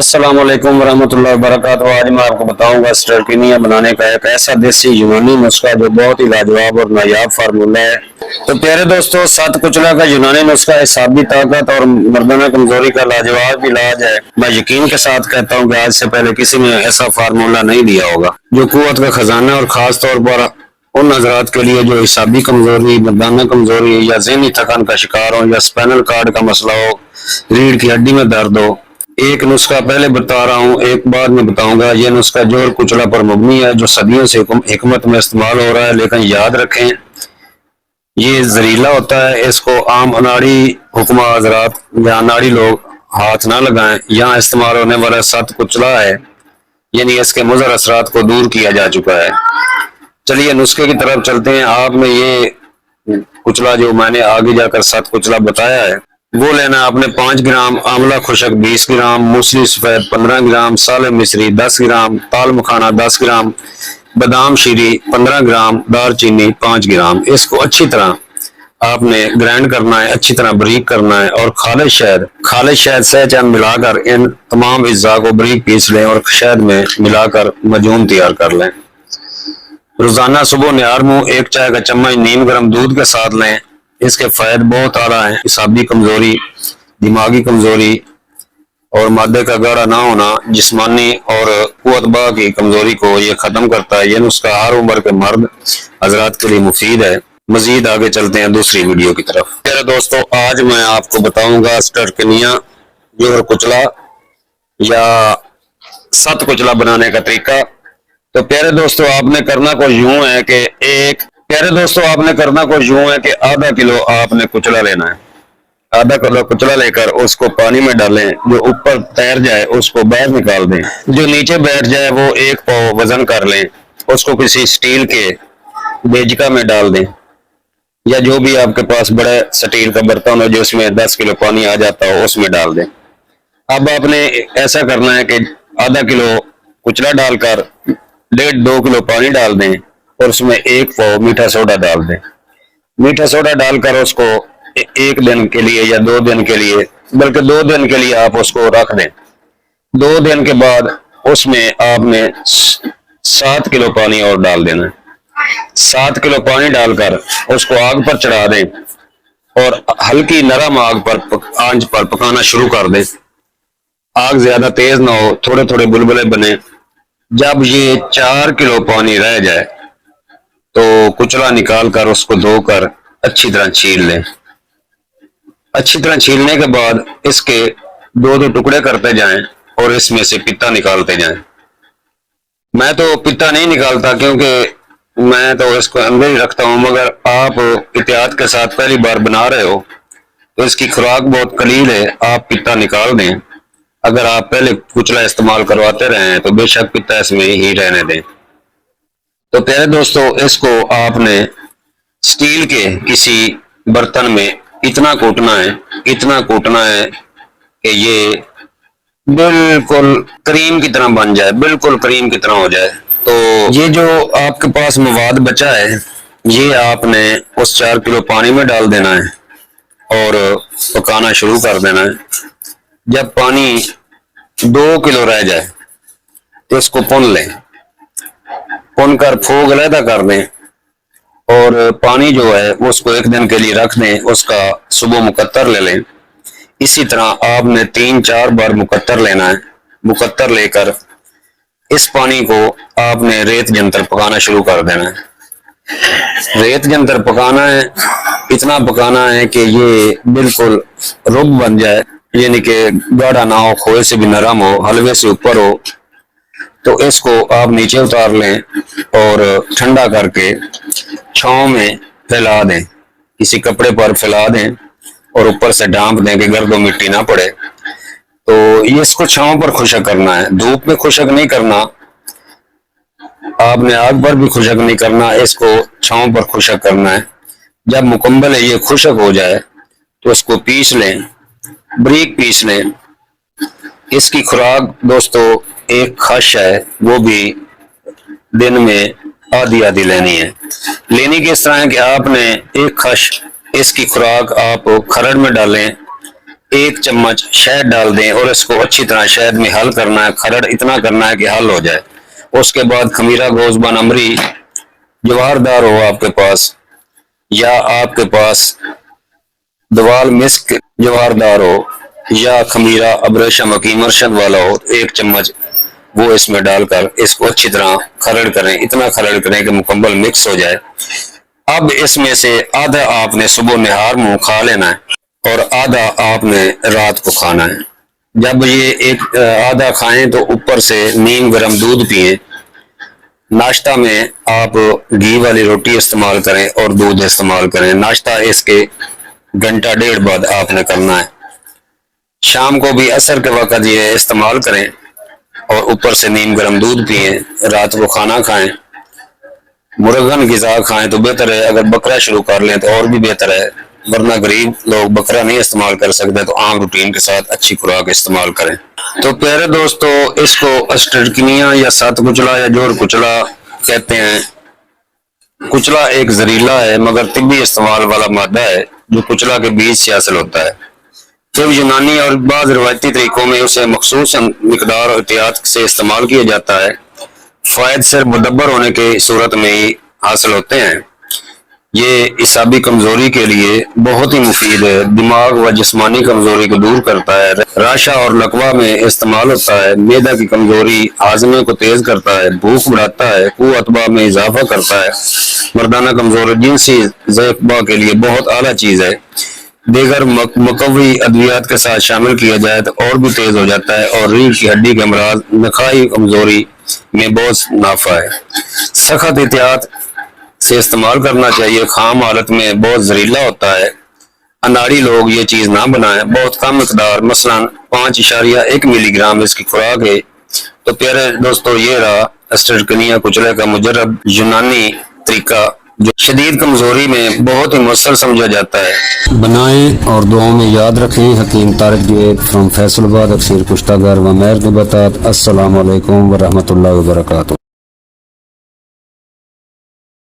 अस्सलाम वालेकुम वरहमतुल्लाहि वबरकातुहू। आज मैं आपको बताऊंगा स्टर्किनिया बनाने का एक ऐसा देसी यूनानी नुस्खा जो बहुत ही लाजवाब और नायाब फार्मूला है। तो प्यारे दोस्तों, सत कुचला का यूनानी नुस्खा हिसाबी ताकत और मर्दाना कमजोरी का लाजवाब इलाज है। मैं यकीन के साथ कहता हूँ कि आज से पहले किसी ने ऐसा फार्मूला नहीं दिया होगा जो कुव्वत का खजाना और खास तौर पर उन हजरात के लिए जो हिसाबी कमजोरी, मर्दाना कमजोरी या ज़हनी थकान का शिकार हो या स्पाइनल कार्ड का मसला हो, रीढ़ की हड्डी में दर्द हो। एक नुस्खा पहले बता रहा हूँ, एक बाद में बताऊंगा। यह नुस्खा जोर कुचला पर मबनी है जो सदियों से हिकमत में इस्तेमाल हो रहा है, लेकिन याद रखें ये जहरीला होता है। इसको आम अनाड़ी हुक्मा हजरात या अनाड़ी लोग हाथ ना लगाएं। यहाँ इस्तेमाल होने वाला सत कुचला है, यानी इसके मुज़र असरात को दूर किया जा चुका है। चलिए नुस्खे की तरफ चलते हैं। आपने ये कुचला जो मैंने आगे जाकर सत कुचला बताया है वो लेना है आपने 5 ग्राम आंवला खुशक, 20 ग्राम मूसली सफेद, 15 ग्राम साले मिश्री, 10 ग्राम ताल मखाना, 10 ग्राम बादाम शीरी, 15 ग्राम दालचीनी, 5 ग्राम। इसको अच्छी तरह आपने ग्राइंड करना है, अच्छी तरह बारीक करना है। और खालिश शहद सहचंद मिलाकर इन तमाम अज्जा को बारीक पीस लें और शहद में मिलाकर मजून तैयार कर लें। रोजाना सुबह निहार मुंह 1 चाय का चम्मच नीम गर्म दूध के साथ लें। इसके फायदे बहुत आला हैं। हिसाबी कमजोरी, दिमागी कमजोरी और मादे का गाढ़ा ना होना, जिस्मानी और कुव्वत की कमजोरी को ये खत्म करता है। ये नुस्खा हर उम्र के मर्द हजरात के लिए मुफीद है। मजीद आगे चलते हैं दूसरी वीडियो की तरफ। मेरे दोस्तों, आज मैं आपको बताऊंगा स्टर्किनिया जोर कुचला या सत कुचला बनाने का तरीका। तो प्यारे दोस्तों, आपने करना कुछ यूं है कि आधा किलो आपने कुचला लेना है। आधा किलो कुचला लेकर उसको पानी में डालें। जो ऊपर तैर जाए उसको बाहर निकाल दें। जो नीचे बैठ जाए वो 1 पाव वजन कर लें। उसको किसी स्टील के बेजका में डाल दें या जो भी आपके पास बड़ा स्टील का बर्तन हो जिसमें 10 किलो पानी आ जाता हो उसमें डाल दें। अब आपने ऐसा करना है कि आधा किलो कुचला डालकर 1.5-2 किलो पानी डाल दें और उसमें 1 पाव मीठा सोडा डाल दें। मीठा सोडा डालकर उसको 1 दिन के लिए या 2 दिन के लिए, बल्कि 2 दिन के लिए आप उसको रख दें। 2 दिन के बाद उसमें आपने 7 किलो पानी और डाल देना है। 7 किलो पानी डालकर उसको आग पर चढ़ा दें और हल्की नरम आंच पर पकाना शुरू कर दें। आग ज्यादा तेज ना हो, थोड़े थोड़े बुलबुले बने। जब ये 4 किलो पानी रह जाए तो कुचला निकाल कर उसको धोकर अच्छी तरह छील लें। अच्छी तरह छीलने के बाद इसके 2-2 टुकड़े करते जाएं और इसमें से पित्ता निकालते जाएं। मैं तो पित्ता नहीं निकालता क्योंकि मैं तो इसको अंदर ही रखता हूं, मगर आप एहतियात के साथ पहली बार बना रहे हो तो इसकी खुराक बहुत कलील है, आप पित्ता निकाल दें। अगर आप पहले कुचला इस्तेमाल करवाते रहे हैं तो बेशक पित्ता इसमें ही रहने दें। तो प्यारे दोस्तों, इसको आपने स्टील के किसी बर्तन में इतना कूटना है कि ये बिल्कुल क्रीम की तरह बन जाए, बिल्कुल क्रीम की तरह हो जाए। तो ये जो आपके पास मवाद बचा है ये आपने उस 4 किलो पानी में डाल देना है और पकाना शुरू कर देना है। जब पानी 2 किलो रह जाए तो इसको पुन लें, पुन कर फूक अलहदा कर दें और पानी जो है उसको 1 दिन के लिए रख दें। उसका सुबह मुकत्तर ले लें। इसी तरह आपने 3-4 बार मुकत्तर लेना है। मुकत्तर लेकर इस पानी को आपने रेत जंतर पकाना शुरू कर देना है। रेत जंतर पकाना है, इतना पकाना है कि ये बिल्कुल रुब बन जाए, यानी कि गाढ़ा ना हो, खोए से भी नरम हो, हलवे से ऊपर हो। तो इसको आप नीचे उतार लें और ठंडा करके छांव में फैला दें, किसी कपड़े पर फैला दें और ऊपर से ढांप दें कि गर्द मिट्टी ना पड़े। तो ये इसको छांव पर खुशक करना है, धूप में खुशक नहीं करना, आपने आग पर भी खुशक नहीं करना, इसको छांव पर खुशक करना है। जब मुकम्मल ये खुशक हो जाए तो इसको पीस लें, बारीक पीस लें। इसकी खुराक दोस्तों 1 खश है, वो भी दिन में आधी लेनी है। लेनी किस तरह है कि आपने 1 खश इसकी खुराक आप खरड़ में डालें, 1 चम्मच शहद डाल दें और इसको अच्छी तरह शहद में हल करना है, खरड़ इतना करना है कि हल हो जाए। उसके बाद खमीरा, गोज़बान, अमरी, जवाहरदार हो आपके पास, या आपके पास दवाल मिस्क जवाहरदार हो, या खमीरा अबरेशम हकीम अरशद वाला हो, 1 चम्मच वो इसमें डालकर इसको अच्छी तरह खरड़ करें, इतना खरड़ करें कि मुकम्मल मिक्स हो जाए। अब इसमें से आधा आपने सुबह निहार मुंह खा लेना है और आधा आपने रात को खाना है। जब ये एक आधा खाएं तो ऊपर से नीम गर्म दूध पिएं। नाश्ता में आप घी वाली रोटी इस्तेमाल करें और दूध इस्तेमाल करें। नाश्ता इसके घंटा डेढ़ बाद आपने करना है। शाम को भी असर के वक्त ये इस्तेमाल करें और ऊपर से नीम गर्म दूध पिएं। रात को खाना खाएं। मुर्गन ग़िज़ा खाएं तो बेहतर है, अगर बकरा शुरू कर लें तो और भी बेहतर है, वरना गरीब लोग बकरा नहीं इस्तेमाल कर सकते तो आम रूटीन के साथ अच्छी खुराक इस्तेमाल करें। तो प्यारे दोस्तों, इसको अस्टरकिनिया या सात कुचला या जोड़ कुचला कहते हैं। कुचला एक जहरीला है मगर तिब्बी इस्तेमाल वाला मादा है जो कुचला के बीज से हासिल होता है। जब यूनानी और बाज़ रिवायती तरीकों में उसे मखसूस मिकदार और एहतियात से इस्तेमाल किया जाता है। फायद सिर्फ मुदब्बर होने की सूरत में ही हासिल होते हैं। ये इसाबी कमजोरी के लिए बहुत ही मुफीद है, दिमाग व जिस्मानी कमजोरी को दूर करता है, राशा और लकवा में इस्तेमाल होता है, मैदा की कमजोरी हाजमे को तेज करता है, भूख बढ़ाता है, कुव्वत में इजाफा करता है, मर्दाना कमजोरी जिनसी ज़इफ़ा के लिए बहुत आला चीज है। दीगर मुकव्वी अद्वियात के साथ शामिल किया जाए तो और भी तेज हो जाता है और रीढ़ की हड्डी के अमराज, नखाई कमजोरी में बहुत नाफा है। सख्त एहतियात से इस्तेमाल करना चाहिए। खाम हालत में बहुत जहरीला होता है। अनाड़ी लोग ये चीज ना बनाएं। बहुत कम मिकदार, मसलन 5.1 मिलीग्राम इसकी खुराक है। तो प्यारे दोस्तों, ये रहा अस्टरकिनिया कुचले का मुजरब यूनानी तरीका जो शदीद कमजोरी में बहुत ही मुअस्सर समझा जाता है। बनाएं और दुआओं में याद रखें। हकीम तारिक जुवैद फ्रॉम फैसलाबाद, अक्सर कुश्तागर व मेहर के बतात। अस्सलाम वालेकुम व रहमतुल्लाहि व बरकातुहू।